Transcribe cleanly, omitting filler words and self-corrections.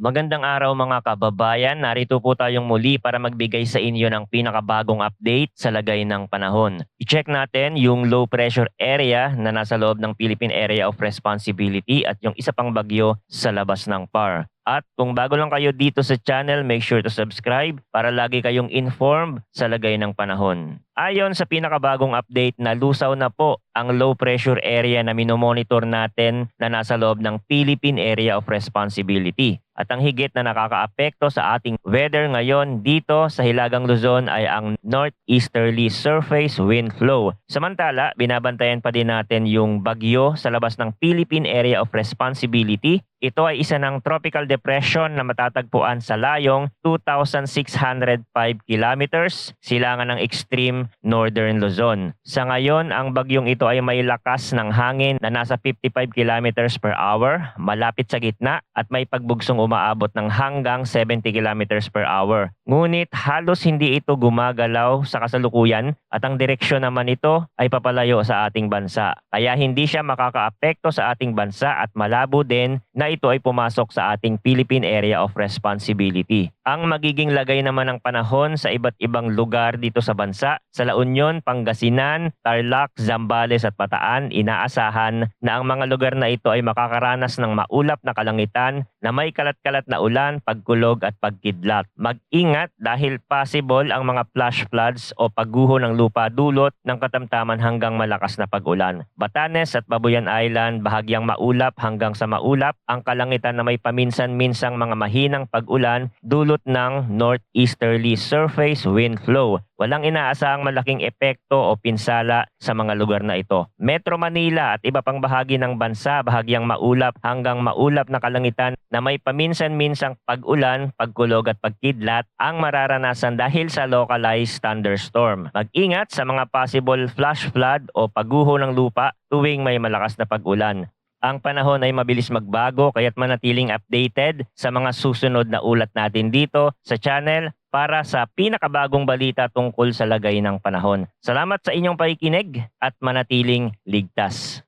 Magandang araw mga kababayan. Narito po tayong muli para magbigay sa inyo ng pinakabagong update sa lagay ng panahon. I-check natin yung low pressure area na nasa loob ng Philippine Area of Responsibility at yung isa pang bagyo sa labas ng PAR. At kung bago lang kayo dito sa channel, make sure to subscribe para lagi kayong informed sa lagay ng panahon. Ayon sa pinakabagong update, nalusaw na po ang low pressure area na minomonitor natin na nasa loob ng Philippine Area of Responsibility. At ang higit na nakakaapekto sa ating weather ngayon dito sa Hilagang Luzon ay ang northeasterly surface wind flow. Samantala, binabantayan pa din natin yung bagyo sa labas ng Philippine Area of Responsibility. Ito ay isa ng tropical depression na matatagpuan sa layong 2,605 kilometers, silangan ng extreme northern Luzon. Sa ngayon, ang bagyong ito ay may lakas ng hangin na nasa 55 kilometers per hour, malapit sa gitna at may pagbugsong umaabot ng hanggang 70 kilometers per hour. Ngunit halos hindi ito gumagalaw sa kasalukuyan at ang direksyon naman nito ay papalayo sa ating bansa. Kaya hindi siya makakaapekto sa ating bansa at malabo din na ito ay pumasok sa ating Philippine Area of Responsibility. Ang magiging lagay naman ng panahon sa iba't ibang lugar dito sa bansa, sa La Union, Pangasinan, Tarlac, Zambales at Bataan, inaasahan na ang mga lugar na ito ay makakaranas ng maulap na kalangitan na may kalat-kalat na ulan, pagkulog at pagkidlat. Mag-ingat dahil possible ang mga flash floods o pagguho ng lupa dulot ng katamtaman hanggang malakas na pag-ulan. Batanes at Babuyan Island, bahagyang maulap hanggang sa maulap, ang kalangitan na may paminsan-minsang mga mahinang pag-ulan dulot ng northeasterly surface wind flow. Walang inaasahang malaking epekto o pinsala sa mga lugar na ito. Metro Manila at iba pang bahagi ng bansa, bahagyang maulap hanggang maulap na kalangitan na may paminsan-minsang pag-ulan, pagkulog at pagkidlat ang mararanasan dahil sa localized thunderstorm. Mag-ingat sa mga possible flash flood o pagguho ng lupa tuwing may malakas na pag-ulan. Ang panahon ay mabilis magbago kaya't manatiling updated sa mga susunod na ulat natin dito sa channel para sa pinakabagong balita tungkol sa lagay ng panahon. Salamat sa inyong pakikinig at manatiling ligtas.